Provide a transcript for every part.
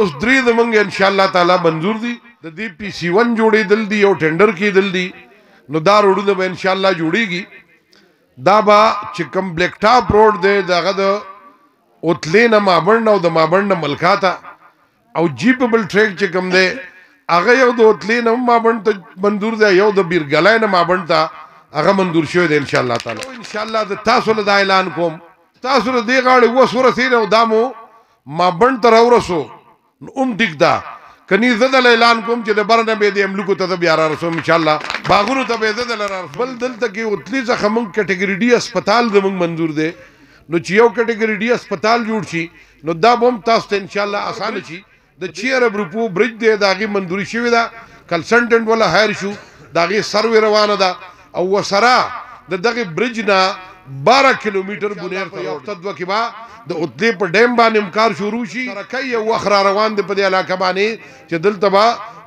اوس درې زمونږ ان شاء الله تعالی منظور دي د دې پی سی 1 جوړېدل دي او ټینډر کېدل دي نو دا روډونه به ان شاء الله جوړیږي دا به چې کوم بلیک ټاپ روډ دی دغه د اوتلې نه مابڼ او د مابڼ نه ملکا ته او جیپبل ټریک چې کوم دی هغه یو د اوتلې نه مابڼ ته منظور دی یو د بیرګلای نه مابڼ ته هغه منظور شوی دی ان شاء الله تعالی ان شاء الله د تاسو له دا اعلان کوم تاسو له دې غاړې اوس ورسېږئ او دا مو مابڼ ته راورسو اوم ټیک ده کني زه دله اعلان کوم چې د بر نه به د املوکو ته بیا رارسوم انشاءالله باغونو ته به زه دله رارسوم بل دلته کې اوتلي څخه موږ کټګري ډي هسپتال زموږ منظور دی نو چې یو کټګري ډي هسپتال جوړ شي نو دا به هم تاسو ته انشاءالله اسانه شي د 4 ارب روپو برج دی د هغې منظوري شوې ده کنسلټنټ والا هایر شو د هغې سروې روانه ده او ورسره د دغې برج نه 12 کیلومیټر بنیر ته هفته دوه کې به د اوتلې په ډیم باندې کار شروع شي ترکۍ یو وخت را روان دی په دې علاقه باندې چې دلته به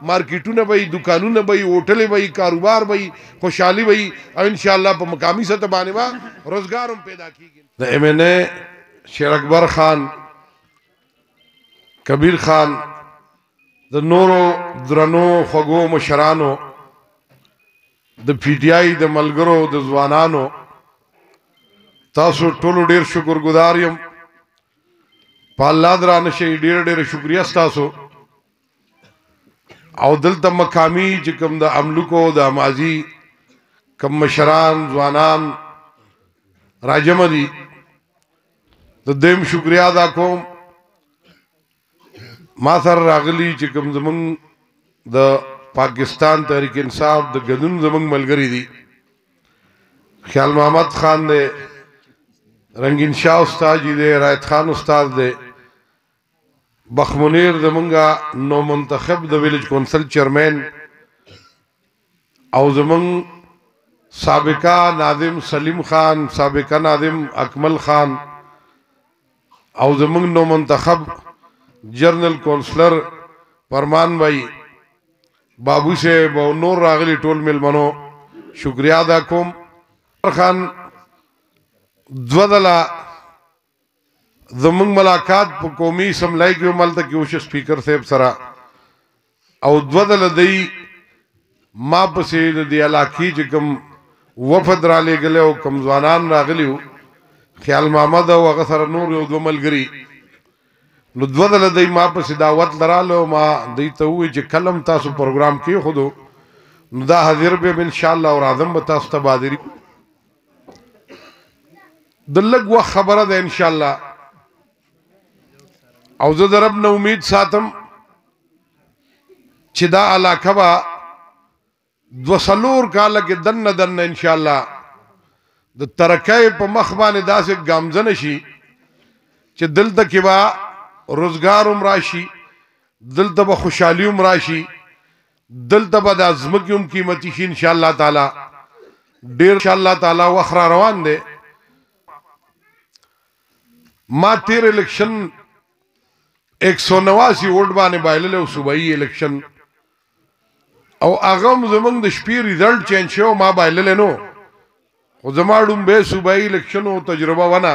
مارکیټونه به وي دوکانونه به وي هوټلې به وي کاروبار به وي خوشحالي به وي او انشاءالله په مقامي سطح باندې به روزګار هم پیدا کېږي د MNA شیر اکبر خان کبیر خان د نورو درنو خوږو مشرانو د PTI د ملګرو د ځوانانو تاسو ټولو ډیر شکرګزار یم په الله درانه شي ډیر شکریا ستاسو او دلته مقامی چې کوم د املوکو د ماضي کم مشران ځوانان راجم دي د دیم شکریا ادا کوم ما سره راغلي چې کوم زمونږ د پاکستان تحریک انصاف د ګدون زمونږ ملګری دي خیال محمد خان دے رنگین شاہ استاد جی دے رایت خان استاد دے بخمنیر زمنگا نو منتخب د ویلیج کونسل چیئرمین او زمنگ سابقہ ناظم سلیم خان سابقہ ناظم اکمل خان او زمنگ نو منتخب جرنل کونسلر فرمان بھائی بابو سے بو نور راغلی ټول ملمنو شکریہ ادا کوم خان دوادلا زمونږ ملاقات په قومي اسمبلی کې ملته کې وشو سپیکر صاحب سره او دوادلا دی ما پسې د دې علاقې چې کوم وفد را لېږلی او کوم ځوانان راغلي وو خیال محمد او هغه سره نور یو دوه ملګري نو دوادلا دی ما پسې دعوت لراله ما دوی ته ووایي چې کلم تاسو پروګرام کېښودو نو دا حاضر به انشاءالله او راځم به تاسو ته بادري د لږ وخت خبره ده انشاءالله او زه د رب نه امید ساتم چې دا علاقه به 2 کاله کې دننه انشاءالله د ترقۍ په مخ باندې داسې ګامزنه شي چې دلته کې به روزګار هم راشي دلته به خوشحالي هم راشي دلته به د ځمکې هم قیمتي شي انشاءالله تعالی ډېر انشاءالله تعالی وخت را روان دی ما تیر الیکشن 189 ووټ باندې بایللی او صوبایي الیکشن او هغه هم زموږ د شپې ریزلټ چینج شو ما بایللی نو خو زما ډومبی صوبایي الیکشن او تجربه ونه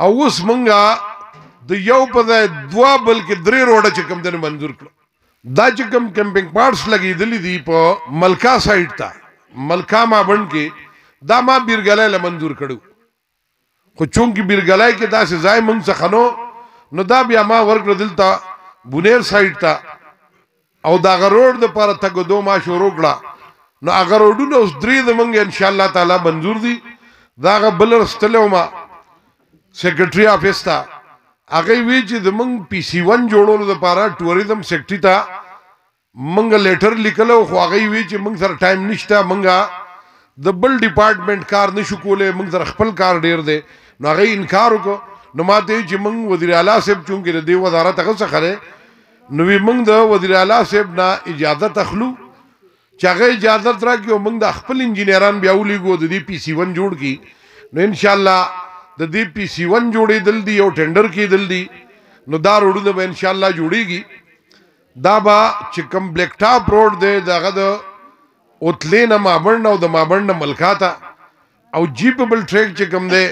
او اوس مونږه د یو په ځای 2 بلکې 3 روډه چې کوم دی منظور کړو دا چې کوم کیمپینګ پارټس لګېدلي دي په ملکا سایډ ته ملکا مابڼ کې دا ما بیرګلای له منظور کړو خو چونکې بیرګلای کې داسې ځای موږ څخه نو دا بیا ما ورکړه دلته بونیر سایډ ته او د هغه روډ دپاره تګدو ما شروع کړه نو هغه روډونه اوس 3 زموږ انشاءالله تعالی منظور دي دا هغه بل رستلی وم سیکرټري آفس ته هغې وی چې زموږ PC 1 جوړولو دپاره ټوریزم سیکرټري ته موږ لیټر لیکلی خو هغې وی چې موږ سره ټایم نشته موږ د بل ډپارټمنټ کار نشو کولی موږ سره خپل کار ډېر دی نو هغې انکار وکړو نو ما ته چې موږ وزیر اعلی صاحب چونکې د دې وزارت هغه څخه دی نو وی موږ د وزیر اعلی صاحب نه اجازت اخلو چې هغه اجازت راکړي او موږ د خپل انجینران بیا ولیږو د دې PC 1 جوړ کړي نو انشاءالله د دې PC 1 جوړېدل دي او ټینډر کېدل دي نو دا روډونه به انشاءالله جوړېږي دا به چې کوم بلیک ټاپ روډ دی د هغه د اوتلې نه مابڼ او د مابڼ نه ملکا ته او جیپبل ټریک چې کوم دی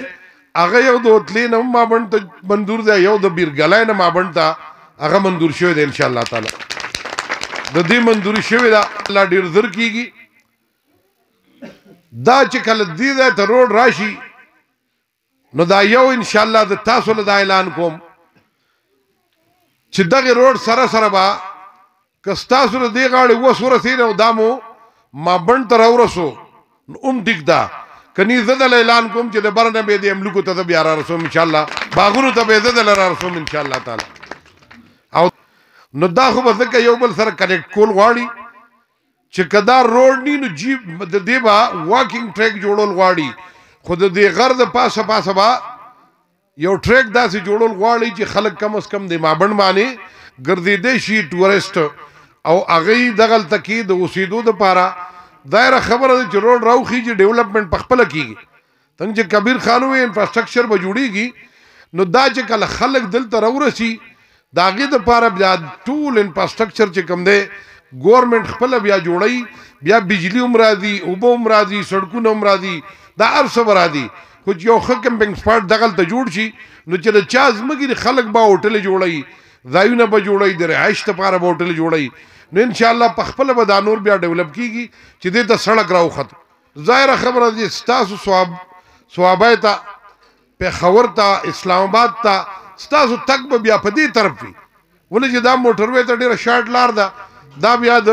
هغه یو د اوتلې نه مابڼ ته منظور دی یو د بیرګلای نه مابڼ ته هغه منظور شوی دی ان شاء الله تعالی د دې منظوري شوی دا الله ډیر زر کیږي دا چې کله دې ته روډ راشي نو دا یو ان شاء الله د تاسو له اعلان کوم چې دغه روډ سره سره با کستاسو له دې غاړې وسوره سي نو دامو ما بند تر ورسو اوم ټیک دا کني زدل اعلان کوم چې د برنه به دې املکو ته بیا را رسوم ان شاء الله باغونو ته به زدل را رسوم ان شاء الله تعالی او نو دا خو به ځکه یو بل سره کنیکټ کول غواړي چې کدا روډ نی نو جی د دې با واکینګ ټریک جوړول غواړي خود دې غر د پاسه پاسه با یو ټریک داسې جوړول غواړي چې خلک کم از کم د مابند باندې ګرځېدې شي ټورست او هغه دغل تکي د اوسېدو د پاره دایره خبره چې روډ راوخي چې ډیولپمنٹ پخپل کیږي څنګه چې کبیر خانوي انفراستراکچر به جوړیږي نو دا چې کله خلک دلته راورسي دا غي د پاره بیا ټول انفراستراکچر چې کوم دی ګورنمنت خپل بیا جوړي بیا بجلی امراضي اوبو امراضي سړکونو امراضي دا ارسه برادي خو یو کمپینګ سپاټ دغل ته جوړ شي نو چې د چا زمګي خلک با هوټل جوړي ځایونه به جوړي د رهائش لپاره به هوټل جوړي نو ان شاء الله په خپل به دا نور بیا ډیولپ کیږي چې دې ته سړک راوخت ظاهره خبره دي ستاسو ثوابای ته پیښور ته اسلام آباد ته ستاسو تک به بیا په دې طرف وي ولې چې دا موټر وې ته ډیره شارټ لار ده دا بیا د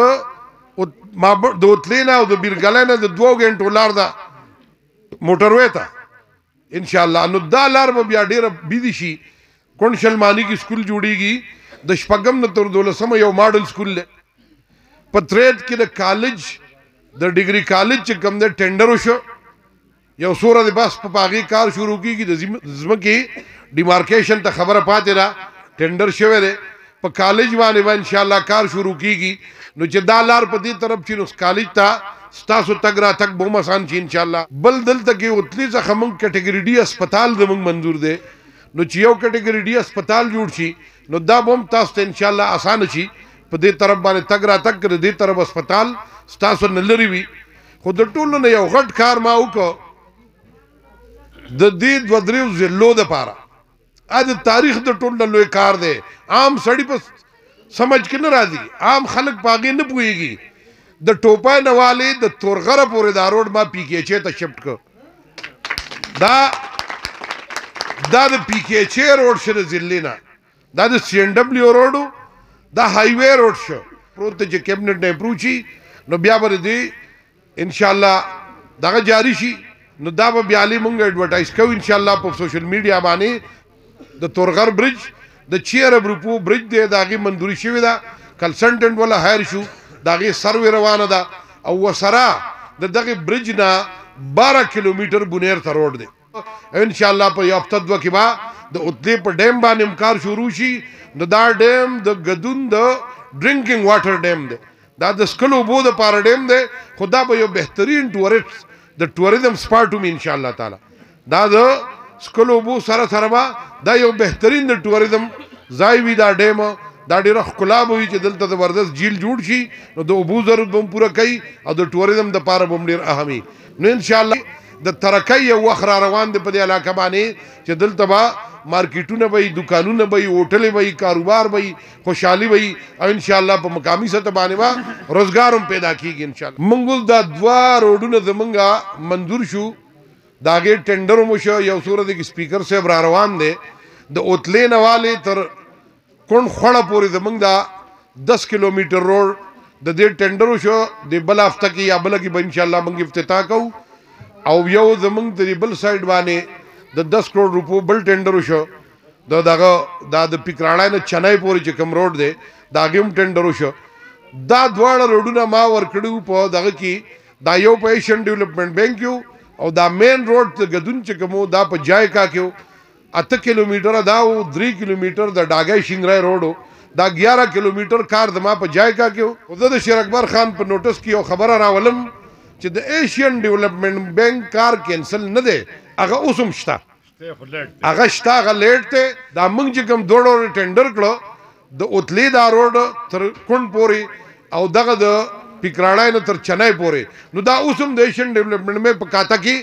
اوتلینا او د بیرګلینه د 2 غنټو لار ده موټر وې ته ان شاء الله نو دا لار به بیا ډیره بيدي شي کون شلمانی کی سکول جوړیږي د شپږم نه تر 12 یو ماډل سکول پتریت کې د کالج د ډیګري کالج چې کوم د ټینډر وشو یو سوره د بس په باغی کار شروع کیږي د ځمکې ډیمارکیشن ته خبره پاتې را ټینډر شوی دی په کالج باندې ان شاء الله کار شروع کیږي نو چې دا لار په دې طرف چې نو کالج ته ستاسو تک را تک به مسان شي ان شاء الله بل دلته کې اوتلی ځخه موږ کټګوري ډي هسپتال زموږ منظور دی نو چې یو کټګوري ډي هسپتال جوړ شي نو دا بم تاسو ته ان شاء الله آسان شي په دې طرف باندې تک را تک دې طرف هسپتال ستاسو نه لري وي خو د ټولو نه یو غټ کار ما وکړ د دې 2-3 ضلعو د پاره ا د تاریخ د ټولو لوی کار دی عام سړی په سمجھ کې نه راځي عام خلک پاګې نه پويږي د ټوپای نواله د تورغره پورې دا روډ ما پی کې چه ته شفت کو دا د پی کې چه روډ شره ضلع دا د سی ان ډبلیو روډ دا هایوے روډ شو پروت چې کیبنټ نه پروچی نو بیا بر دي ان شاء الله دا جاری شي نو دا به بیا لې مونږ ایڈورټایز کوو ان شاء الله په سوشل میډیا باندې د تورغر برج د چیر برپو برج دی داغي منظوري شوی دا کنسلټنټ ولا هایر شو داغي سروې روانه ده او وسرا د دغه برج نه 12 کیلومتر بنیر ته روډ دی ان شاء الله په یو هفته دوه کې با د اوتلی په ډیم باندې امکار شروع شي نو دا ډیم د غدون د ډرینکینګ واټر ډیم دی دا د سکلو بو د پار ډیم دی خدا به یو بهترین د ټوریزم سپاټ هم ان شاء الله تعالی دا د سکلو بو سره سره با دا یو بهترین د ټوریزم ځای وی دا ډیم دا ډیره ښکلا به وي چې دلته د زبردست جیل جوړ شي نو د اوبو ضرورت به پوره کوي او د ټوریزم د پاره به ډیر اهمي نو ان شاء الله د ترقۍ یو وخت را روان دی په دې علاقه باندې چې دلته به مارکیټونه به دکانونه به هوټلې به کاروبار به خوشحالي به او ان شاء الله په مقامي سطح باندې به روزګار هم پیدا کیږي ان شاء الله منګل دا 2 روډونه زمونږه منظور شو داګه ټینډر مو شو یو صورت کې سپیکر صاحب را روان دی د اوتلې نواله تر کون خوړه پورې زمونږ دا 10 کیلومتر روډ د دې ټینډر شو د بل هفته کې یا بل کې به ان شاء الله موږ افتتاح کوو او یو زمونږ د بل سایډ باندې د 10 کروڑ روپو بل ټینډر شو دغه د پکراړای نه چنای پورې چې کوم روډ دی دا ګیم ټینډر شو دا دواړه روډونه ما ورکړو په دغه کې دا یو په ایشین ډیولپمنٹ بینک یو او دا مین روډ ته غدون چې کوم دا په جای کا کېو 8 کیلومتر دا او 3 کیلومتر د ډاګای شینګرای روډ دا 11 کیلومتر کار د ما په جای کا کېو او د شیر اکبر خان په نوټس کې یو خبره راولم چې د ایشین ډیولپمنٹ بینک کار کینسل نه دی هغه اوسم شته هغه شته هغه لیټ ته دا موږ چې کوم دوړو ټینډر کړو د اوتلی دا روډ تر کون پوري او دغه د پکراړای نه تر چنای پوري نو دا اوسم د ایشین ډیولپمنٹ مې پکاته کې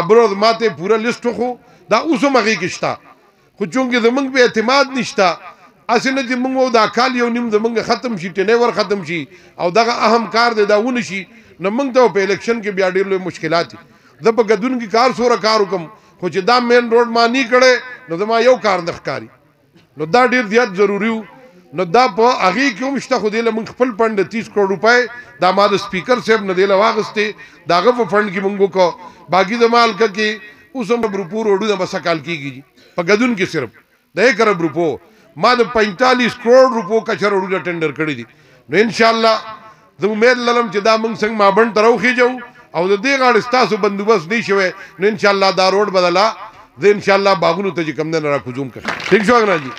ابروز ماته پورا لیست خو دا اوسم هغه کې شته خو چونګې زمونږ په اعتماد نشته اسنه چې موږ دا کال یو نیم زمونږ ختم شي ټنیور ختم شي او دغه اهم کار دی دا ونه شي نو موږ ته په الیکشن کې بیا ډېر لوی مشکلات دي زه په ګدون کې کار سوره کار وکم خو چې دا مین روډ ما نه کړی نو زما یو کار نه ښکاري نو دا ډېر زیات ضروري و نو دا په هغې کې هم شته خو دې له موږ خپل فنډ 30 کروڑ روپۍ دا ما د سپیکر صاحب نه دې له واخېستې د هغه په فنډ کې موږ وکړو باقي زما هلکه کې اوس هم روپو روډونه به سږ کال کېږي په ګدون کې صرف د 1 ارب روپو ما د 45 کروڑ روپو کچه روډونه ټینډر کړي دي نو انشاءالله زه امید لرم چې دا موږ څنګه مابڼ ته راوخېجو او د دې غاړې ستاسو بندوبست نه شوی نو انشاءالله دا روډ بدله زه انشاءالله باغونو ته چې کوم دی نه راکوزوم کړم ٹھیک شو که نه جي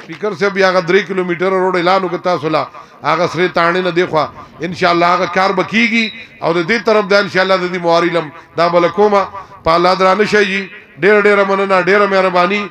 سپیکر صاحب هغه 3 کیلومیټره روډ اعلان وکړ تاسو له هغه سرې تاڼې نه دی خوا انشاءالله هغه کار به کېږي او د دې طرف ده انشاءالله د دې مواري لم دا به له کومه په الله درانه شی جي ډېره ډېره مننه ډېره مهرباني